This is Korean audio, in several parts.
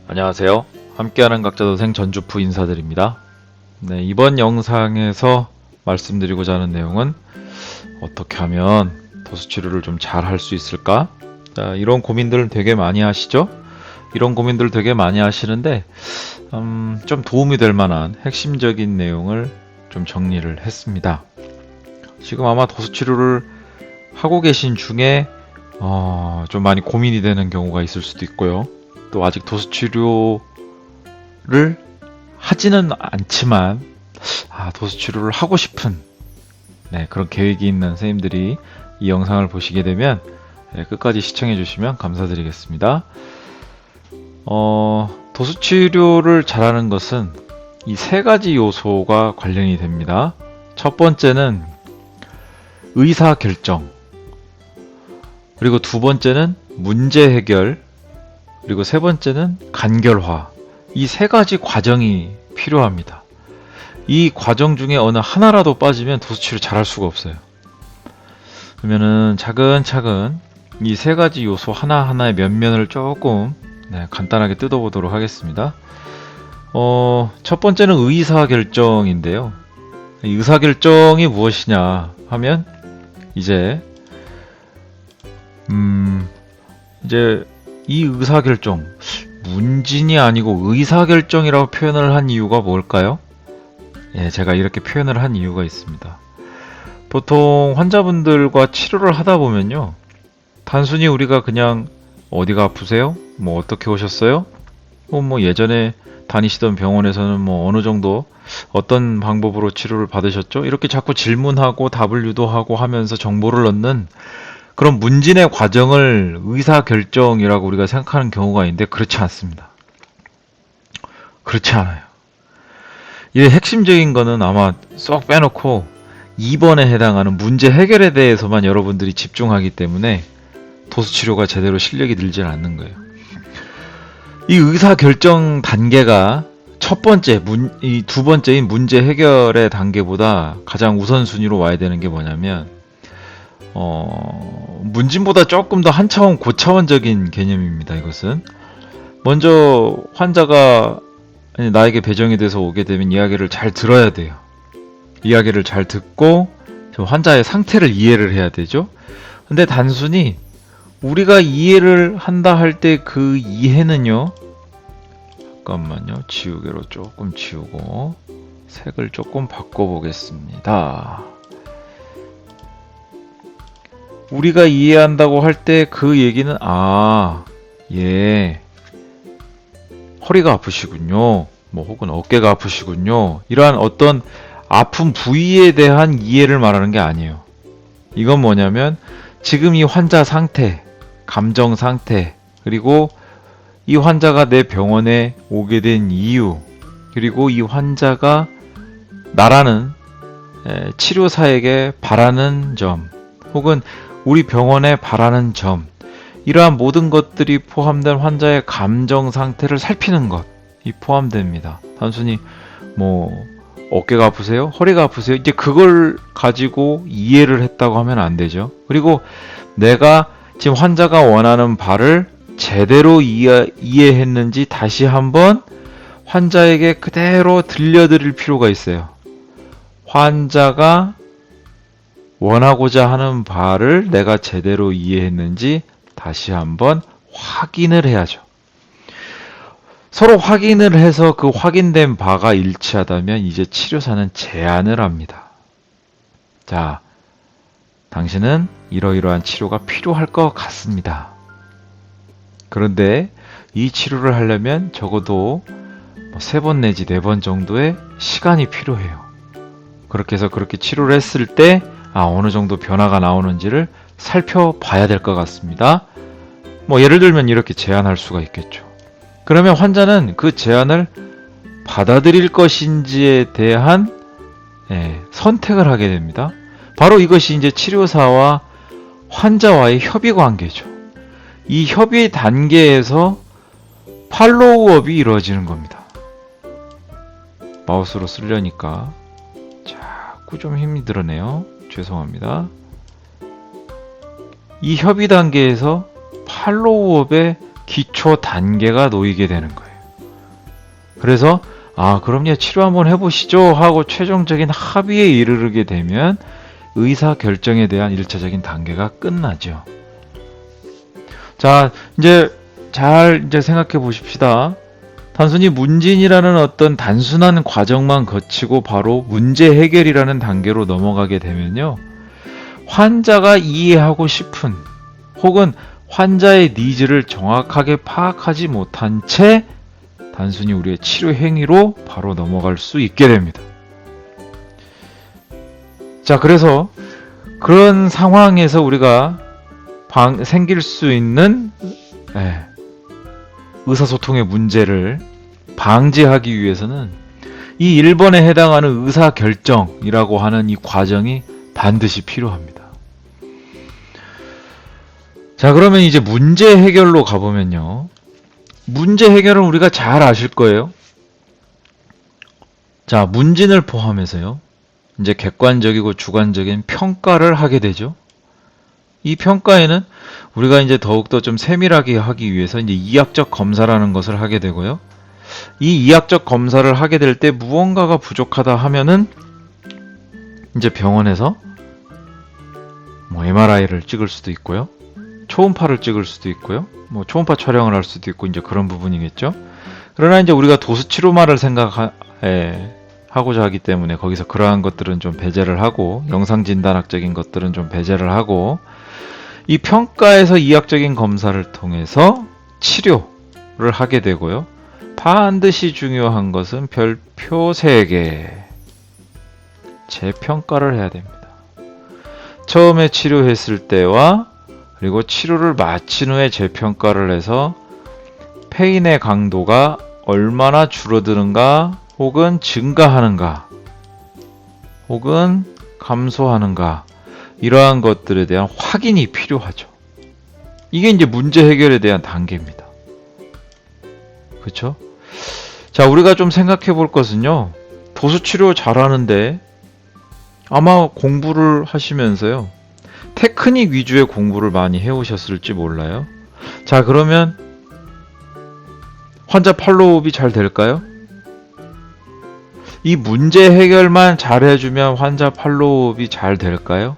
안녕하세요. 함께하는 각자도생 전주프 인사드립니다. 네, 이번 영상에서 말씀드리고자 하는 내용은 어떻게 하면 도수치료를 좀 잘 할 수 있을까? 자, 이런 고민들 되게 많이 하시죠? 이런 고민들 되게 많이 하시는데 좀 도움이 될 만한 핵심적인 내용을 좀 정리를 했습니다. 지금 아마 도수치료를 하고 계신 중에 좀 많이 고민이 되는 경우가 있을 수도 있고요. 또 아직 도수치료를 하지는 않지만 도수치료를 하고 싶은 그런 계획이 있는 선생님들이 이 영상을 보시게 되면 끝까지 시청해 주시면 감사드리겠습니다. 도수치료를 잘하는 것은 이 세 가지 요소가 관련이 됩니다. 첫 번째는 의사결정, 그리고 두 번째는 문제 해결, 그리고 세 번째는 간결화. 이 세 가지 과정이 필요합니다. 이 과정 중에 어느 하나라도 빠지면 도수치료 잘할 수가 없어요. 그러면은 차근차근 이 세 가지 요소 하나하나의 면면을 조금 간단하게 뜯어보도록 하겠습니다. 첫 번째는 의사결정인데요. 이 의사결정이 무엇이냐 하면 이제 이 의사결정, 문진이 아니고 의사결정이라고 표현을 한 이유가 뭘까요? 제가 이렇게 표현을 한 이유가 있습니다. 보통 환자분들과 치료를 하다 보면요, 단순히 우리가 그냥 어디가 아프세요? 뭐 어떻게 오셨어요? 뭐 예전에 다니시던 병원에서는 뭐 어느 정도 어떤 방법으로 치료를 받으셨죠? 이렇게 자꾸 질문하고 답을 유도하고 하면서 정보를 얻는 그런 문진의 과정을 의사결정이라고 우리가 생각하는 경우가 있는데 그렇지 않습니다. 그렇지 않아요. 이 핵심적인 거는 아마 쏙 빼놓고 2번에 해당하는 문제 해결에 대해서만 여러분들이 집중하기 때문에 도수치료가 제대로 실력이 늘지 않는 거예요. 이 의사결정 단계가 첫 번째, 이 두 번째인 문제 해결의 단계보다 가장 우선순위로 와야 되는 게 뭐냐면 문진보다 조금 더 한 차원 고차원적인 개념입니다. 이것은 먼저 환자가 나에게 배정이 돼서 오게 되면 이야기를 잘 들어야 돼요. 이야기를 잘 듣고 환자의 상태를 이해를 해야 되죠. 근데 단순히 우리가 이해를 한다 할 때 그 이해는요, 잠깐만요, 지우개로 조금 지우고 색을 조금 바꿔보겠습니다. 우리가 이해한다고 할 때 그 얘기는 허리가 아프시군요, 뭐 혹은 어깨가 아프시군요, 이러한 어떤 아픈 부위에 대한 이해를 말하는 게 아니에요. 이건 뭐냐면 지금 이 환자 상태, 감정 상태, 그리고 이 환자가 내 병원에 오게 된 이유, 그리고 이 환자가 나라는 치료사에게 바라는 점, 혹은 우리 병원에 바라는 점, 이러한 모든 것들이 포함된 환자의 감정 상태를 살피는 것이 포함됩니다. 단순히 뭐 어깨가 아프세요? 허리가 아프세요? 이제 그걸 가지고 이해를 했다고 하면 안 되죠. 그리고 내가 지금 환자가 원하는 바를 제대로 이해했는지 다시 한번 환자에게 그대로 들려드릴 필요가 있어요. 환자가 원하고자 하는 바를 내가 제대로 이해했는지 다시 한번 확인을 해야죠. 서로 확인을 해서 그 확인된 바가 일치하다면 이제 치료사는 제안을 합니다. 자, 당신은 이러이러한 치료가 필요할 것 같습니다. 그런데 이 치료를 하려면 적어도 3번 내지 4번 정도의 시간이 필요해요. 그렇게 해서 그렇게 치료를 했을 때 어느 정도 변화가 나오는지를 살펴봐야 될 것 같습니다. 예를 들면 이렇게 제안할 수가 있겠죠. 그러면 환자는 그 제안을 받아들일 것인지에 대한 선택을 하게 됩니다. 바로 이것이 이제 치료사와 환자와의 협의 관계죠. 이 협의 단계에서 팔로우업이 이루어지는 겁니다. 마우스로 쓰려니까 자꾸 좀 힘이 들어네요. 죄송합니다. 이 협의 단계에서 팔로우업의 기초 단계가 놓이게 되는 거예요. 그래서 그럼요, 치료 한번 해보시죠 하고 최종적인 합의에 이르게 되면 의사 결정에 대한 1차적인 단계가 끝나죠. 자, 이제 잘 생각해 보십시다. 단순히 문진이라는 어떤 단순한 과정만 거치고 바로 문제 해결이라는 단계로 넘어가게 되면요, 환자가 이해하고 싶은 혹은 환자의 니즈를 정확하게 파악하지 못한 채 단순히 우리의 치료 행위로 바로 넘어갈 수 있게 됩니다. 자, 그래서 그런 상황에서 우리가 생길 수 있는 의사소통의 문제를 방지하기 위해서는 이 1번에 해당하는 의사결정이라고 하는 이 과정이 반드시 필요합니다. 자, 그러면 이제 문제 해결로 가보면요, 문제 해결은 우리가 잘 아실 거예요. 자, 문진을 포함해서요, 이제 객관적이고 주관적인 평가를 하게 되죠. 이 평가에는 우리가 이제 더욱더 좀 세밀하게 하기 위해서 이제 이학적 검사라는 것을 하게 되고요. 이 이학적 검사를 하게 될 때 무언가가 부족하다 하면은 이제 병원에서 뭐 MRI를 찍을 수도 있고요. 초음파를 찍을 수도 있고요. 뭐 초음파 촬영을 할 수도 있고 이제 그런 부분이겠죠. 그러나 이제 우리가 도수치료만을 하고자 하기 때문에 거기서 그러한 것들은 좀 배제를 하고, 영상진단학적인 것들은 좀 배제를 하고, 이 평가에서 이학적인 검사를 통해서 치료를 하게 되고요. 반드시 중요한 것은 별표 3개, 재평가를 해야 됩니다. 처음에 치료했을 때와 그리고 치료를 마친 후에 재평가를 해서 페인의 강도가 얼마나 줄어드는가 혹은 증가하는가 혹은 감소하는가, 이러한 것들에 대한 확인이 필요하죠. 이게 이제 문제 해결에 대한 단계입니다. 그렇죠? 자, 우리가 좀 생각해 볼 것은요, 도수치료 잘하는데 아마 공부를 하시면서요, 테크닉 위주의 공부를 많이 해오셨을지 몰라요. 자, 그러면 환자 팔로우업이 잘 될까요? 이 문제 해결만 잘 해주면 환자 팔로우업이 잘 될까요?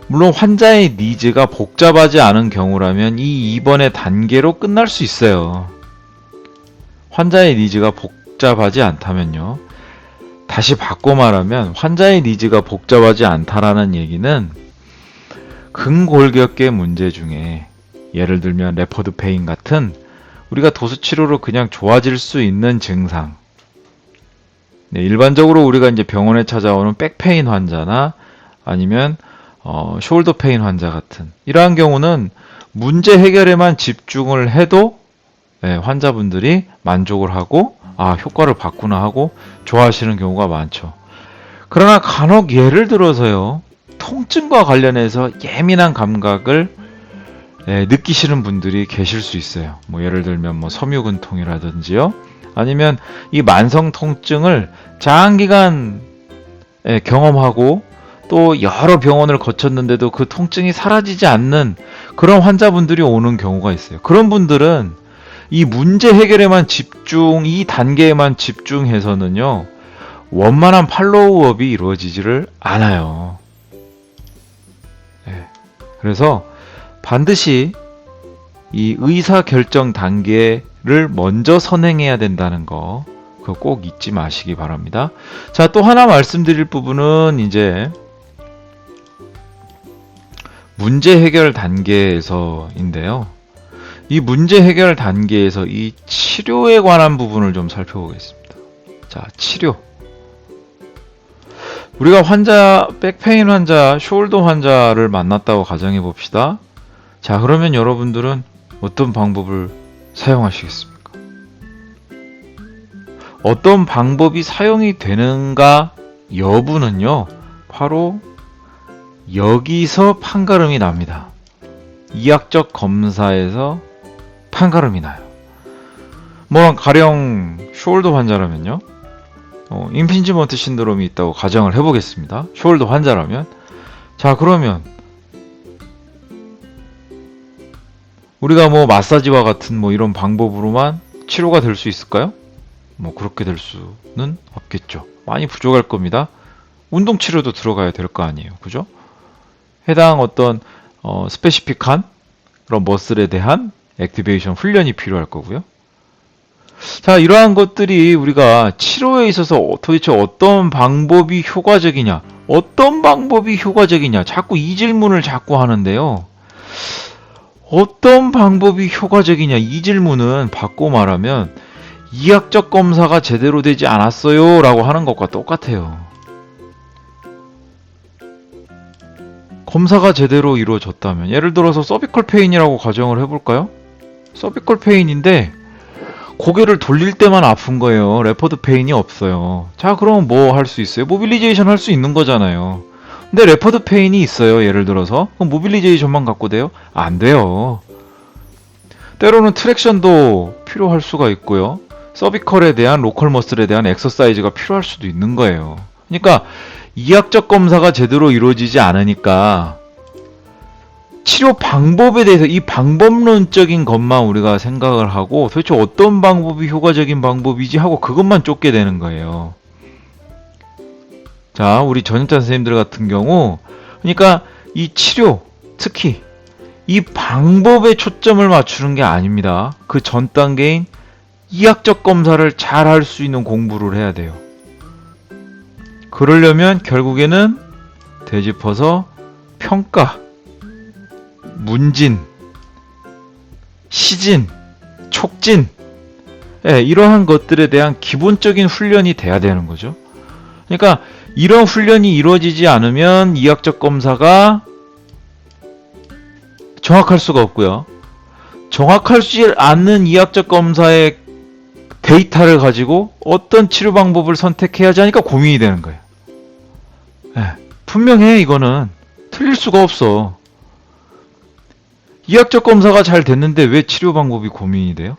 물론 환자의 니즈가 복잡하지 않은 경우라면 이 2번의 단계로 끝날 수 있어요. 환자의 니즈가 복잡하지 않다면요. 다시 바꿔 말하면 환자의 니즈가 복잡하지 않다라는 얘기는 근골격계 문제 중에 예를 들면 레퍼드 페인 같은 우리가 도수치료로 그냥 좋아질 수 있는 증상, 일반적으로 우리가 이제 병원에 찾아오는 백페인 환자나 아니면 숄더 페인 환자 같은 이러한 경우는 문제 해결에만 집중을 해도 환자분들이 만족을 하고 효과를 봤구나 하고 좋아하시는 경우가 많죠. 그러나 간혹 예를 들어서요, 통증과 관련해서 예민한 감각을 느끼시는 분들이 계실 수 있어요. 뭐 예를 들면 뭐 섬유근통이라든지요, 아니면 이 만성 통증을 장기간 경험하고 또 여러 병원을 거쳤는데도 그 통증이 사라지지 않는 그런 환자분들이 오는 경우가 있어요. 그런 분들은 이 문제 해결에만 집중, 이 단계에만 집중해서는요, 원만한 팔로우업이 이루어지지를 않아요. 그래서 반드시 이 의사결정 단계를 먼저 선행해야 된다는 거, 그거 꼭 잊지 마시기 바랍니다. 자, 또 하나 말씀드릴 부분은 이제 문제 해결 단계에서인데요. 이 문제 해결 단계에서 이 치료에 관한 부분을 좀 살펴보겠습니다. 자, 치료. 우리가 백페인 환자, 숄더 환자를 만났다고 가정해 봅시다. 자, 그러면 여러분들은 어떤 방법을 사용하시겠습니까? 어떤 방법이 사용이 되는가 여부는요, 바로 여기서 판가름이 납니다. 이학적 검사에서 판가름이 나요. 뭐 가령 숄더 환자라면요, 임핀지먼트 신드롬이 있다고 가정을 해보겠습니다. 숄더 환자라면, 자, 그러면 우리가 뭐 마사지와 같은 뭐 이런 방법으로만 치료가 될 수 있을까요? 뭐 그렇게 될 수는 없겠죠. 많이 부족할 겁니다. 운동 치료도 들어가야 될 거 아니에요. 그죠? 해당 어떤 스페시픽한 그런 머슬에 대한 액티베이션 훈련이 필요할 거고요. 자, 이러한 것들이 우리가 치료에 있어서 도대체 어떤 방법이 효과적이냐, 어떤 방법이 효과적이냐, 자꾸 이 질문을 자꾸 하는데요. 어떤 방법이 효과적이냐, 이 질문은 바꿔 말하면 이학적 검사가 제대로 되지 않았어요 라고 하는 것과 똑같아요. 검사가 제대로 이루어졌다면, 예를 들어서 서비컬 페인이라고 가정을 해볼까요? 서비컬 페인인데 고개를 돌릴 때만 아픈 거예요. 레퍼드 페인이 없어요. 자, 그럼 뭐 할 수 있어요? 모빌리제이션 할 수 있는 거잖아요. 근데 레퍼드 페인이 있어요. 예를 들어서. 그럼 모빌리제이션만 갖고 돼요? 안 돼요. 때로는 트랙션도 필요할 수가 있고요. 서비컬에 대한 로컬 머슬에 대한 엑서사이즈가 필요할 수도 있는 거예요. 그러니까 이학적 검사가 제대로 이루어지지 않으니까 치료 방법에 대해서 이 방법론적인 것만 우리가 생각을 하고 도대체 어떤 방법이 효과적인 방법이지 하고 그것만 쫓게 되는 거예요. 자, 우리 전임자 선생님들 같은 경우 그러니까 이 치료, 특히 이 방법에 초점을 맞추는 게 아닙니다. 그 전 단계인 이학적 검사를 잘 할 수 있는 공부를 해야 돼요. 그러려면 결국에는 되짚어서 평가, 문진, 시진, 촉진, 이러한 것들에 대한 기본적인 훈련이 돼야 되는 거죠. 그러니까 이런 훈련이 이루어지지 않으면 이학적 검사가 정확할 수가 없고요. 정확하지 않는 이학적 검사의 데이터를 가지고 어떤 치료 방법을 선택해야지 하니까 고민이 되는 거예요. 분명해. 이거는 틀릴 수가 없어. 이학적 검사가 잘 됐는데 왜 치료 방법이 고민이 돼요?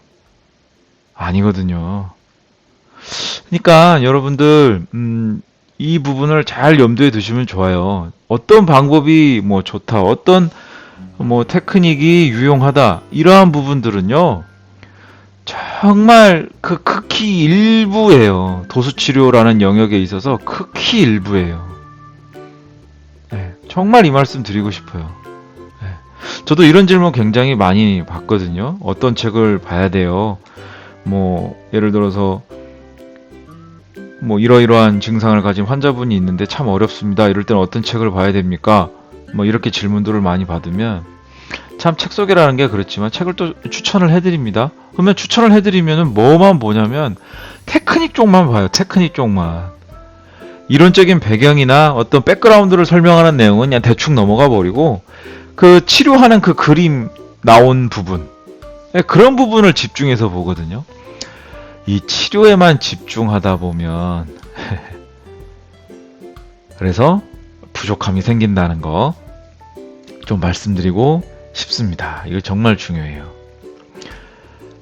아니거든요. 그러니까 여러분들 이 부분을 잘 염두에 두시면 좋아요. 어떤 방법이 뭐 좋다, 어떤 뭐 테크닉이 유용하다, 이러한 부분들은요 정말 그 극히 일부예요. 도수치료라는 영역에 있어서 극히 일부예요. 정말 이 말씀 드리고 싶어요. 저도 이런 질문 굉장히 많이 받거든요. 어떤 책을 봐야 돼요? 뭐 예를 들어서 뭐 이러이러한 증상을 가진 환자분이 있는데 참 어렵습니다. 이럴 때는 어떤 책을 봐야 됩니까? 뭐 이렇게 질문들을 많이 받으면 참 책 소개라는 게 그렇지만 책을 또 추천을 해드립니다. 그러면 추천을 해드리면은 뭐만 보냐면 테크닉 쪽만 봐요. 테크닉 쪽만. 이론적인 배경이나 어떤 백그라운드를 설명하는 내용은 그냥 대충 넘어가 버리고 그 치료하는 그 그림 나온 부분, 그런 부분을 집중해서 보거든요. 이 치료에만 집중하다 보면 그래서 부족함이 생긴다는 거 좀 말씀드리고 싶습니다. 이거 정말 중요해요.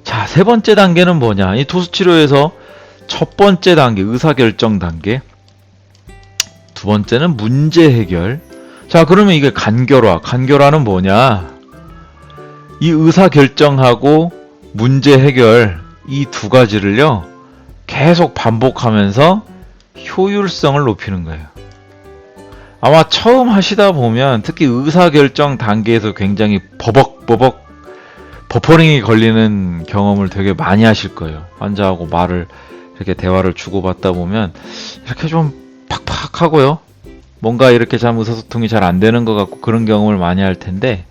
자, 세 번째 단계는 뭐냐? 이 도수치료에서 첫 번째 단계, 의사결정 단계. 두 번째는 문제 해결. 자, 그러면 이게 간결화. 간결화는 뭐냐? 이 의사결정하고 문제 해결, 이 두 가지를요, 계속 반복하면서 효율성을 높이는 거예요. 아마 처음 하시다 보면 특히 의사결정 단계에서 굉장히 버퍼링이 걸리는 경험을 되게 많이 하실 거예요. 환자하고 말을 이렇게 대화를 주고받다 보면 이렇게 좀 팍팍하고요. 뭔가 이렇게 참 의사소통이 잘 안 되는 것 같고 그런 경험을 많이 할 텐데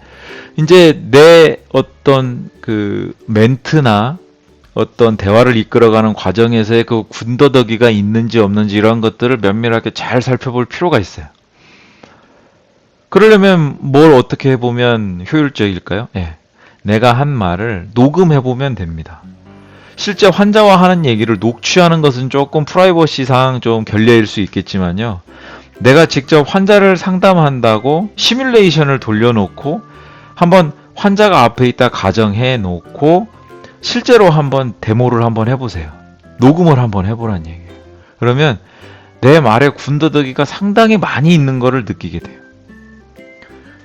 이제 내 어떤 그 멘트나 어떤 대화를 이끌어가는 과정에서의 그 군더더기가 있는지 없는지 이런 것들을 면밀하게 잘 살펴볼 필요가 있어요. 그러려면 뭘 어떻게 해보면 효율적일까요? 내가 한 말을 녹음해보면 됩니다. 실제 환자와 하는 얘기를 녹취하는 것은 조금 프라이버시상 좀 결례일 수 있겠지만요. 내가 직접 환자를 상담한다고 시뮬레이션을 돌려놓고 한번 환자가 앞에 있다 가정해 놓고 실제로 한번 데모를 한번 해보세요. 녹음을 한번 해보란 얘기예요. 그러면 내 말에 군더더기가 상당히 많이 있는 거를 느끼게 돼요.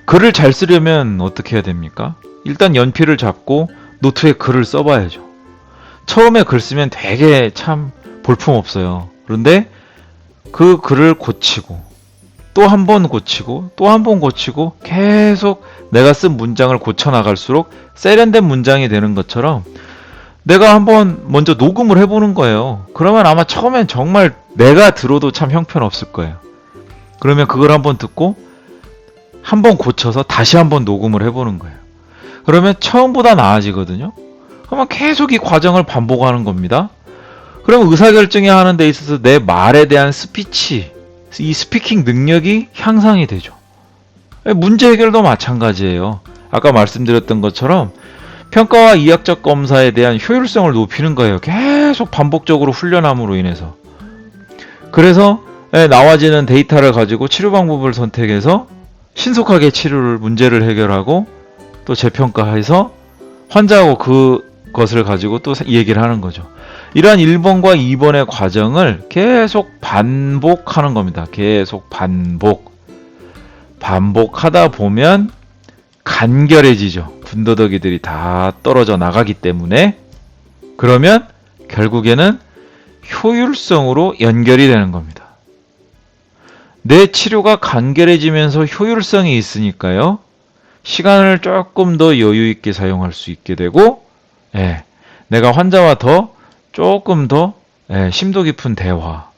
글을 잘 쓰려면 어떻게 해야 됩니까? 일단 연필을 잡고 노트에 글을 써봐야죠. 처음에 글 쓰면 되게 참 볼품없어요. 그런데 그 글을 고치고 또 한 번 고치고 또 한 번 고치고 계속 내가 쓴 문장을 고쳐나갈수록 세련된 문장이 되는 것처럼 내가 한번 먼저 녹음을 해보는 거예요. 그러면 아마 처음엔 정말 내가 들어도 참 형편없을 거예요. 그러면 그걸 한번 듣고 한번 고쳐서 다시 한번 녹음을 해보는 거예요. 그러면 처음보다 나아지거든요. 그러면 계속 이 과정을 반복하는 겁니다. 그러면 의사결정이 하는 데 있어서 내 말에 대한 스피치, 이 스피킹 능력이 향상이 되죠. 문제 해결도 마찬가지예요. 아까 말씀드렸던 것처럼 평가와 이학적 검사에 대한 효율성을 높이는 거예요. 계속 반복적으로 훈련함으로 인해서. 그래서 나와지는 데이터를 가지고 치료 방법을 선택해서 신속하게 문제를 해결하고 또 재평가해서 환자하고 그것을 가지고 또 얘기를 하는 거죠. 이러한 1번과 2번의 과정을 계속 반복하는 겁니다. 계속 반복하다 보면 간결해지죠. 군더더기들이 다 떨어져 나가기 때문에. 그러면 결국에는 효율성으로 연결이 되는 겁니다. 내 치료가 간결해지면서 효율성이 있으니까요. 시간을 조금 더 여유 있게 사용할 수 있게 되고, 내가 환자와 조금 더 심도 깊은 대화,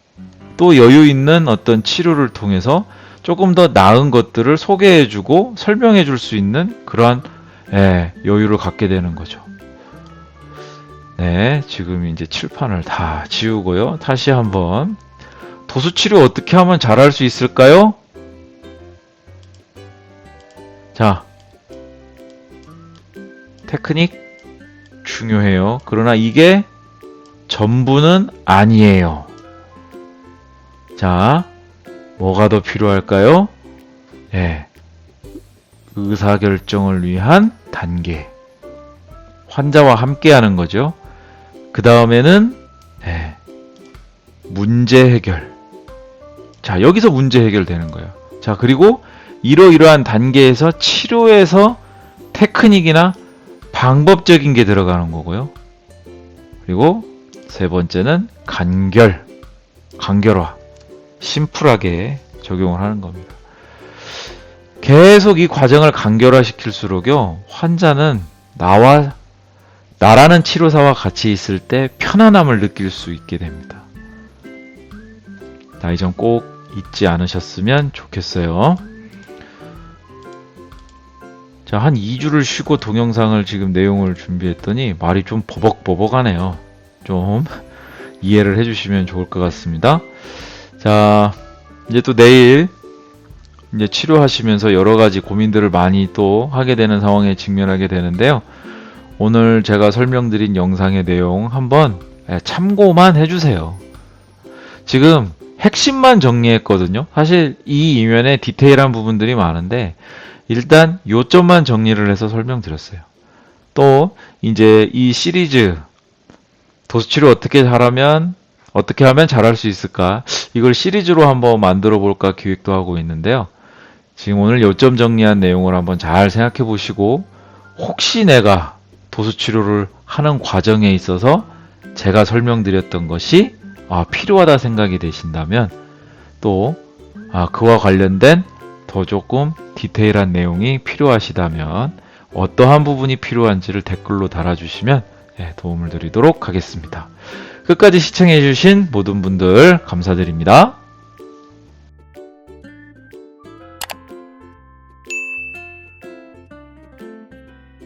또 여유 있는 어떤 치료를 통해서 조금 더 나은 것들을 소개해주고 설명해줄 수 있는 그러한 여유를 갖게 되는 거죠. 네, 지금 이제 칠판을 다 지우고요. 다시 한번 도수치료 어떻게 하면 잘할 수 있을까요? 자, 테크닉 중요해요. 그러나 이게 전부는 아니에요. 자, 뭐가 더 필요할까요? 의사결정을 위한 단계. 환자와 함께 하는 거죠. 그 다음에는 문제 해결. 자, 여기서 문제 해결되는 거예요. 자, 그리고 이러이러한 단계에서 치료에서 테크닉이나 방법적인 게 들어가는 거고요. 그리고 세 번째는 간결화. 심플하게 적용을 하는 겁니다. 계속 이 과정을 간결화시킬수록요, 환자는 나라는 치료사와 같이 있을 때 편안함을 느낄 수 있게 됩니다. 이 점 꼭 잊지 않으셨으면 좋겠어요. 자, 한 2주를 쉬고 동영상을 지금 내용을 준비했더니 말이 좀 버벅버벅하네요. 좀 이해를 해주시면 좋을 것 같습니다. 자, 이제 또 내일 이제 치료하시면서 여러 가지 고민들을 많이 또 하게 되는 상황에 직면하게 되는데요. 오늘 제가 설명드린 영상의 내용 한번 참고만 해주세요. 지금 핵심만 정리했거든요. 사실 이 이면에 디테일한 부분들이 많은데 일단 요점만 정리를 해서 설명드렸어요. 또 이제 이 시리즈 도수치료 어떻게 하면 잘할 수 있을까, 이걸 시리즈로 한번 만들어 볼까 기획도 하고 있는데요. 지금 오늘 요점 정리한 내용을 한번 잘 생각해 보시고, 혹시 내가 도수치료를 하는 과정에 있어서 제가 설명드렸던 것이 필요하다 생각이 되신다면, 또 그와 관련된 더 조금 디테일한 내용이 필요하시다면 어떠한 부분이 필요한지를 댓글로 달아주시면 도움을 드리도록 하겠습니다. 끝까지 시청해주신 모든 분들 감사드립니다.